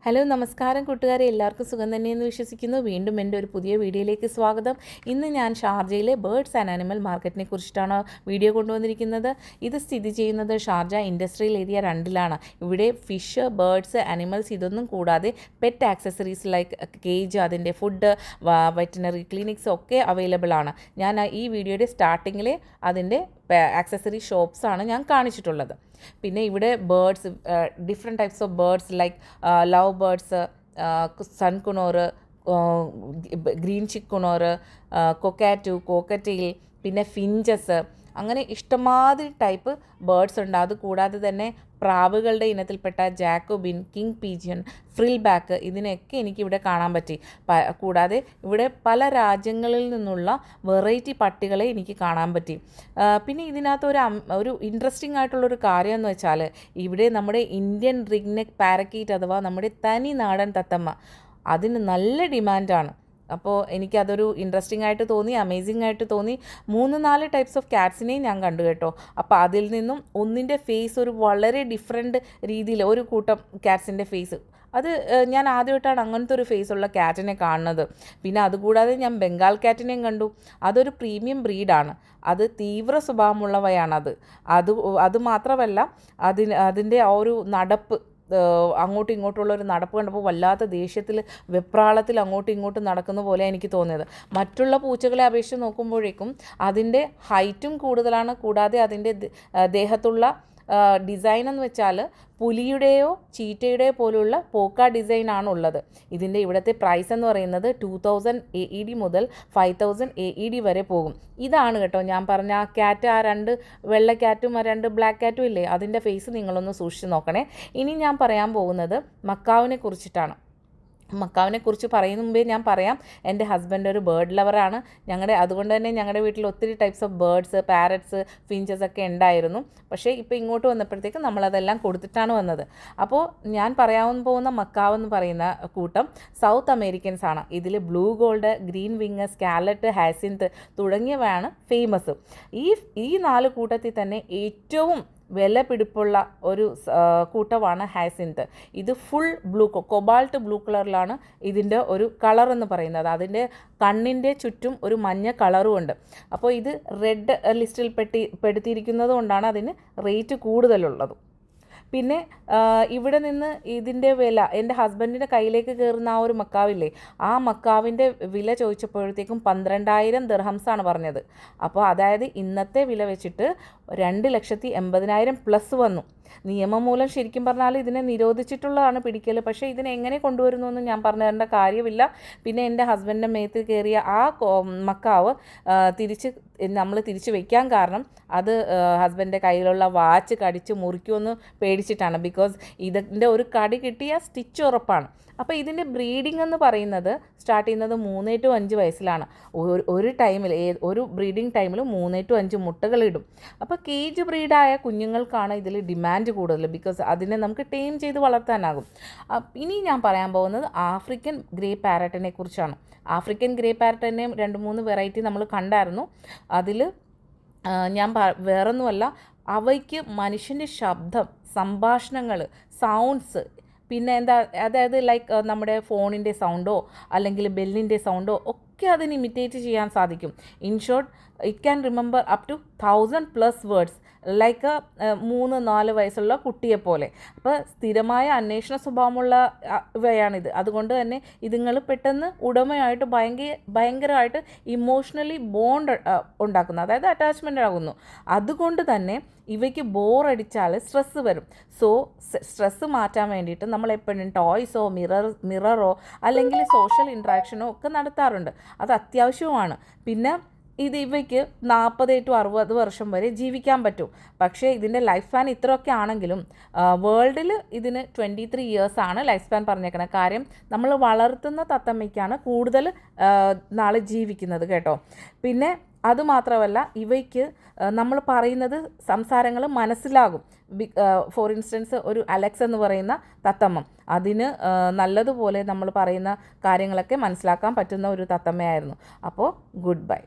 Hello നമസ്കാരം കൂട്ടുകാരെ, എല്ലാവർക്കും സുഖം തന്നെയെന്ന് വിശ്വസിക്കുന്നു. വീണ്ടും എൻ്റെ ഒരു പുതിയ വീഡിയോയിലേക്ക് സ്വാഗതം. ഇന്ന് ഞാൻ ഷാർജയിലെ ബേർഡ്സ് ആൻഡ് ആനിമൽ മാർക്കറ്റിനെ കുറിച്ചിട്ടാണ് വീഡിയോ കൊണ്ടുവന്നിരിക്കുന്നത്. ഇത് സ്ഥിതി ചെയ്യുന്നത് ഷാർജ ഇൻഡസ്ട്രിയൽ ഏരിയ 2-ലാണ്. ഇവിടെ ഫിഷ്, ബേർഡ്സ്, ആനിമൽസ് ഇതൊന്നും കൂടാതെ പെറ്റ് ആക്സസറീസ് ലൈക്ക് കേജ്, അതിൻ്റെ ഫുഡ്, വെറ്റിനറി ക്ലിനിക്സ് ഒക്കെ അവൈലബിൾ ആണ്. ഞാൻ ഈ വീഡിയോയുടെ സ്റ്റാർട്ടിങ്ങിലെ അതിൻ്റെ ആക്സസറി ഷോപ്സാണ് ഞാൻ കാണിച്ചിട്ടുള്ളത്. പിന്നെ ഇവിടെ birds, different types of birds like love birds, sun conure, green cheek conure, cockatoo, cockatiel, പിന്നെ ഫിഞ്ചസ്, അങ്ങനെ ഇഷ്ടമാതിരി ടൈപ്പ് ബേർഡ്സ് ഉണ്ട്. അതുകൂടാതെ തന്നെ പ്രാവുകളുടെ ഇനത്തിൽപ്പെട്ട Jacobin, king pigeon, frill back, ഇതിനെയൊക്കെ എനിക്കിവിടെ കാണാൻ പറ്റി. കൂടാതെ ഇവിടെ പല രാജ്യങ്ങളിൽ നിന്നുള്ള വെറൈറ്റി പട്ടികളെ എനിക്ക് കാണാൻ പറ്റി. പിന്നെ ഇതിനകത്ത് ഒരു ഇൻട്രസ്റ്റിംഗ് ആയിട്ടുള്ളൊരു കാര്യം എന്ന് വെച്ചാൽ, ഇവിടെ നമ്മുടെ ഇന്ത്യൻ റിംഗ്നെക്ക് പാരക്കീറ്റ് അഥവാ നമ്മുടെ തനി നാടൻ തത്തമ്മ, അതിന് നല്ല ഡിമാൻഡാണ്. അപ്പോൾ എനിക്കതൊരു ഇൻട്രസ്റ്റിംഗ് ആയിട്ട് തോന്നി, അമേസിംഗ് ആയിട്ട് തോന്നി. 3-4 ടൈപ്സ് ഓഫ് ക്യാറ്റ്സിനെയും ഞാൻ കണ്ടു കേട്ടോ. അപ്പോൾ അതിൽ നിന്നും ഒന്നിൻ്റെ ഫേസ് ഒരു വളരെ ഡിഫറെൻറ്റ് രീതിയിൽ, ഒരു കൂട്ടം ക്യാറ്റ്സിൻ്റെ ഫേസ്, അത് ഞാൻ ആദ്യമായിട്ടാണ് അങ്ങനത്തെ ഒരു ഫേസുള്ള ക്യാറ്റിനെ കാണുന്നത്. പിന്നെ അതുകൂടാതെ ഞാൻ ബംഗാൾ ക്യാറ്റിനെയും കണ്ടു. അതൊരു പ്രീമിയം ബ്രീഡാണ്. അത് തീവ്ര സ്വഭാവമുള്ളവയാണത്. അതുമാത്രമല്ല, അതിൻ്റെ ആ ഒരു നടപ്പ്, അങ്ങോട്ടും ഇങ്ങോട്ടുള്ള ഒരു നടപ്പ് കണ്ടപ്പോൾ വല്ലാത്ത ദേഷ്യത്തിൽ, വെപ്രാളത്തിൽ അങ്ങോട്ടും ഇങ്ങോട്ടും നടക്കുന്ന പോലെ എനിക്ക് തോന്നിയത്. മറ്റുള്ള പൂച്ചകളെ അപേക്ഷിച്ച് നോക്കുമ്പോഴേക്കും അതിൻ്റെ ഹൈറ്റും കൂടുതലാണ്. കൂടാതെ അതിൻ്റെ ദേഹത്തുള്ള ഡിസൈൻ എന്ന് വെച്ചാൽ പുലിയുടെയോ ചീറ്റയുടെയോ പോലുള്ള പോക്ക ഡിസൈനാണ് ഉള്ളത്. ഇതിൻ്റെ ഇവിടുത്തെ പ്രൈസ് എന്ന് പറയുന്നത് 2000 AED മുതൽ 5000 AED വരെ പോകും. ഇതാണ് കേട്ടോ ഞാൻ പറഞ്ഞ ആ ക്യാറ്റ്, ആ 2 വെള്ള ക്യാറ്റും ആ 2 ബ്ലാക്ക് ക്യാറ്റും ഇല്ലേ, അതിൻ്റെ ഫേസ് നിങ്ങളൊന്ന് സൂക്ഷിച്ച് നോക്കണേ. ഇനി ഞാൻ പറയാൻ പോകുന്നത് മക്കാവിനെ കുറിച്ചിട്ടാണ്. മക്കാവിനെ കുറിച്ച് പറയുന്ന മുമ്പേ ഞാൻ പറയാം, എൻ്റെ ഹസ്ബൻഡ് ഒരു ബേർഡ് ലവറാണ്. അതുകൊണ്ട് തന്നെ ഞങ്ങളുടെ വീട്ടിൽ ഒത്തിരി types of birds, parrots, finches ഒക്കെ ഉണ്ടായിരുന്നു. പക്ഷേ ഇപ്പോൾ ഇങ്ങോട്ട് വന്നപ്പോഴത്തേക്ക് നമ്മളതെല്ലാം കൊടുത്തിട്ടാണ് വന്നത്. അപ്പോൾ ഞാൻ പറയാൻ പോകുന്ന മക്കാവ് എന്ന് പറയുന്ന കൂട്ടം സൗത്ത് അമേരിക്കൻസ് ആണ്. ഇതിൽ blue gold, green wing, scarlet, ഹാസിന്ത് തുടങ്ങിയവയാണ് ഫേമസ്. ഈ 4 കൂട്ടത്തിൽ തന്നെ ഏറ്റവും വില പിടിപ്പുള്ള ഒരു കൂട്ടമാണ് ഹാസിന്ത്. ഇത് ഫുൾ ബ്ലൂ, കൊബാൾട്ട് ബ്ലൂ കളറിലാണ് ഇതിൻ്റെ ഒരു കളർ എന്ന് പറയുന്നത്. അതിൻ്റെ കണ്ണിൻ്റെ ചുറ്റും ഒരു മഞ്ഞ കളറും ഉണ്ട്. അപ്പോൾ ഇത് റെഡ് ലിസ്റ്റിൽ പെടുത്തിയിരിക്കുന്നത് കൊണ്ടാണ് അതിന് റേറ്റ് കൂടുതലുള്ളത്. പിന്നെ ഇവിടെ നിന്ന് ഇതിൻ്റെ വില, എൻ്റെ ഹസ്ബൻഡിൻ്റെ കയ്യിലേക്ക് കയറുന്ന ആ ഒരു മക്കാവില്ലേ, ആ മക്കാവിൻ്റെ വില ചോദിച്ചപ്പോഴത്തേക്കും 12,000 ദിർഹംസാണ് പറഞ്ഞത്. അപ്പോൾ അതായത് ഇന്നത്തെ വില വെച്ചിട്ട് 2,80,000 പ്ലസ് വന്നു. നിയമം മൂലം ശരിക്കും പറഞ്ഞാൽ ഇതിനെ നിരോധിച്ചിട്ടുള്ളതാണ് പിടിക്കൽ. പക്ഷേ ഇതിനെ എങ്ങനെ കൊണ്ടുവരുന്നു എന്ന് ഞാൻ പറഞ്ഞു തരേണ്ട കാര്യമില്ല. പിന്നെ എൻ്റെ ഹസ്ബൻഡിൻ്റെ മേത്ത് കയറിയ ആ മക്കാവ് നമ്മൾ തിരിച്ച് വയ്ക്കാൻ കാരണം അത് ഹസ്ബൻഡിൻ്റെ കയ്യിലുള്ള വാച്ച് കടിച്ച് മുറിക്കുമെന്ന് പേടിച്ചിട്ടാണ്. ബിക്കോസ് ഇതിൻ്റെ ഒരു കടി കിട്ടിയ സ്റ്റിച്ച് ഉറപ്പാണ്. അപ്പോൾ ഇതിൻ്റെ ബ്രീഡിംഗ് എന്ന് പറയുന്നത് സ്റ്റാർട്ട് ചെയ്യുന്നത് 3 to 5 വയസ്സിലാണ്. ഒരു ടൈമിൽ, ഒരു ബ്രീഡിംഗ് ടൈമിൽ 3 to 5 മുട്ടകളിടും. അപ്പോൾ കേജ് ബ്രീഡായ കുഞ്ഞുങ്ങൾക്കാണ് ഇതിൽ ഡിമാൻഡ് കൂടുതൽ. ബിക്കോസ് അതിനെ നമുക്ക് ടൈം ചെയ്ത് വളർത്താനാകും. ഇനി ഞാൻ പറയാൻ പോകുന്നത് ആഫ്രിക്കൻ ഗ്രേ പാരറ്റിനെ കുറിച്ചാണ്. ആഫ്രിക്കൻ ഗ്രേ പാരറ്റിൻ്റെയും 2-3 വെറൈറ്റി നമ്മൾ കണ്ടായിരുന്നു. അതിൽ ഞാൻ വേറൊന്നുമല്ല, അവയ്ക്ക് മനുഷ്യൻ്റെ ശബ്ദം, സംഭാഷണങ്ങൾ, സൗണ്ട്സ്, പിന്നെ അതായത് ലൈക്ക് നമ്മുടെ ഫോണിൻ്റെ സൗണ്ടോ അല്ലെങ്കിൽ ബെല്ലിൻ്റെ സൗണ്ടോ ഒക്കെ അതിന് ഇമിറ്റേറ്റ് ചെയ്യാൻ സാധിക്കും. In short, it can remember up to 1000+ words like 3-4 വയസ്സുള്ള കുട്ടിയെപ്പോലെ. അപ്പോൾ സ്ഥിരമായ അന്വേഷണ സ്വഭാവമുള്ള ഇവയാണിത്. അതുകൊണ്ട് തന്നെ ഇതുങ്ങൾ പെട്ടെന്ന് ഉടമയായിട്ട് ഭയങ്കരമായിട്ട് ഇമോഷണലി ബോണ്ട് ഉണ്ടാക്കുന്നു, അതായത് അറ്റാച്ച്മെൻ്റ് ആകുന്നു. അതുകൊണ്ട് തന്നെ ഇവയ്ക്ക് ബോറടിച്ചാൽ സ്ട്രെസ്സ് വരും. സോ സ്ട്രെസ്സ് മാറ്റാൻ വേണ്ടിയിട്ട് നമ്മൾ എപ്പോഴും ടോയ്സോ മിററോ അല്ലെങ്കിൽ സോഷ്യൽ ഇൻട്രാക്ഷനോ ഒക്കെ നടത്താറുണ്ട്. അത് അത്യാവശ്യവുമാണ്. പിന്നെ ഇവയ്ക്ക് 40 to 60 വർഷം വരെ ജീവിക്കാൻ പറ്റും. പക്ഷേ ഇതിൻ്റെ ലൈഫ് സ്പാൻ ഇത്രയൊക്കെ ആണെങ്കിലും വേൾഡിൽ ഇതിന് 23 ഇയേഴ്സാണ് ലൈഫ് സ്പാൻ പറഞ്ഞേക്കുന്നത്. കാര്യം നമ്മൾ വളർത്തുന്ന തത്തമ്മയ്ക്കാണ് കൂടുതൽ നാൾ ജീവിക്കുന്നത് കേട്ടോ. പിന്നെ അതുമാത്രമല്ല, ഇവയ്ക്ക് നമ്മൾ പറയുന്നത് സംസാരങ്ങൾ മനസ്സിലാകും. ഫോർ ഇൻസ്റ്റൻസ്, ഒരു അലക്സ് എന്ന് പറയുന്ന തത്തമ്മ, അതിന് നല്ലതുപോലെ നമ്മൾ പറയുന്ന കാര്യങ്ങളൊക്കെ മനസ്സിലാക്കാൻ പറ്റുന്ന ഒരു തത്തമ്മയായിരുന്നു. അപ്പോൾ ഗുഡ് ബൈ.